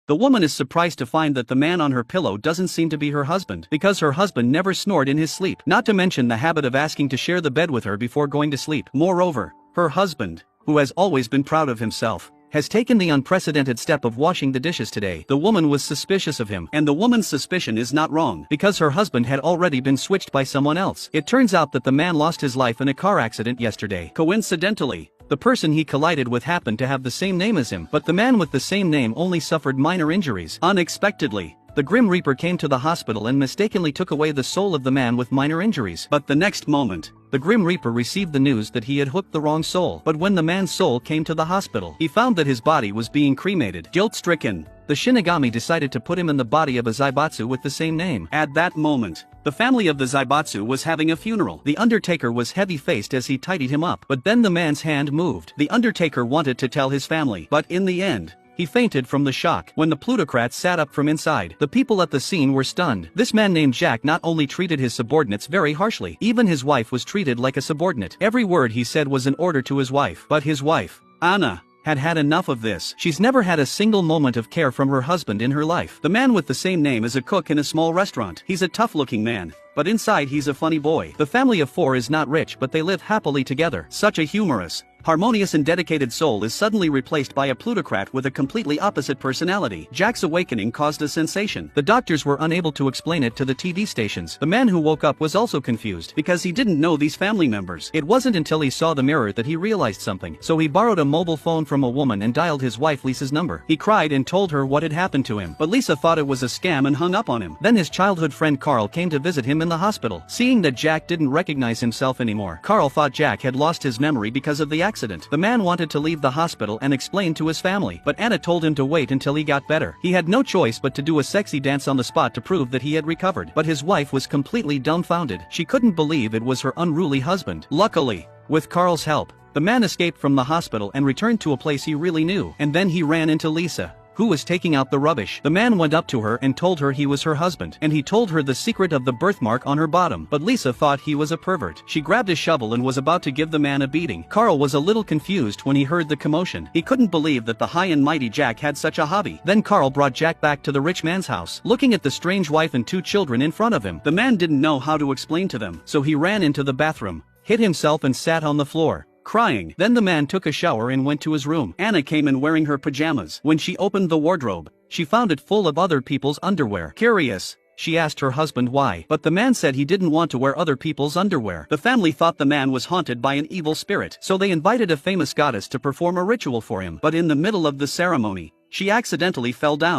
The woman is surprised to find that the man on her pillow doesn't seem to be her husband, because her husband never snored in his sleep, not to mention the habit of asking to share the bed with her before going to sleep. Moreover, her husband, who has always been proud of himself, has taken the unprecedented step of washing the dishes today. The woman was suspicious of him, and the woman's suspicion is not wrong, because her husband had already been switched by someone else. It turns out that the man lost his life in a car accident yesterday. Coincidentally, the person he collided with happened to have the same name as him, but the man with the same name only suffered minor injuries. Unexpectedly, the Grim Reaper came to the hospital and mistakenly took away the soul of the man with minor injuries. But the next moment, the Grim Reaper received the news that he had hooked the wrong soul. But when the man's soul came to the hospital, he found that his body was being cremated. Guilt-stricken, the Shinigami decided to put him in the body of a Zaibatsu with the same name. At that moment, the family of the Zaibatsu was having a funeral. The Undertaker was heavy-faced as he tidied him up. But then the man's hand moved. The Undertaker wanted to tell his family, but in the end, he fainted from the shock. When the plutocrat sat up from inside, the people at the scene were stunned. This man named Jack not only treated his subordinates very harshly, even his wife was treated like a subordinate. Every word he said was an order to his wife. But his wife, Anna, had had enough of this. She's never had a single moment of care from her husband in her life. The man with the same name is a cook in a small restaurant. He's a tough-looking man, but inside he's a funny boy. The family of four is not rich, but they live happily together. Such a humorous, harmonious and dedicated soul is suddenly replaced by a plutocrat with a completely opposite personality. Jack's awakening caused a sensation. The doctors were unable to explain it to the TV stations. The man who woke up was also confused, because he didn't know these family members. It wasn't until he saw the mirror that he realized something. So he borrowed a mobile phone from a woman and dialed his wife Lisa's number. He cried and told her what had happened to him, but Lisa thought it was a scam and hung up on him. Then his childhood friend Carl came to visit him in the hospital. Seeing that Jack didn't recognize himself anymore, Carl thought Jack had lost his memory because of the accident. The man wanted to leave the hospital and explain to his family, but Anna told him to wait until he got better. He had no choice but to do a sexy dance on the spot to prove that he had recovered. But his wife was completely dumbfounded. She couldn't believe it was her unruly husband. Luckily, with Carl's help, the man escaped from the hospital and returned to a place he really knew. And then he ran into Lisa, who was taking out the rubbish. The man went up to her and told her he was her husband, and he told her the secret of the birthmark on her bottom. But Lisa thought he was a pervert. She grabbed a shovel and was about to give the man a beating. Carl was a little confused when he heard the commotion. He couldn't believe that the high and mighty Jack had such a hobby. Then Carl brought Jack back to the rich man's house, looking at the strange wife and two children in front of him. The man didn't know how to explain to them, so he ran into the bathroom, hit himself and sat on the floor, crying. Then the man took a shower and went to his room. Anna came in wearing her pajamas. When she opened the wardrobe, she found it full of other people's underwear. Curious, she asked her husband why, but the man said he didn't want to wear other people's underwear. The family thought the man was haunted by an evil spirit, so they invited a famous goddess to perform a ritual for him. But in the middle of the ceremony, she accidentally fell down.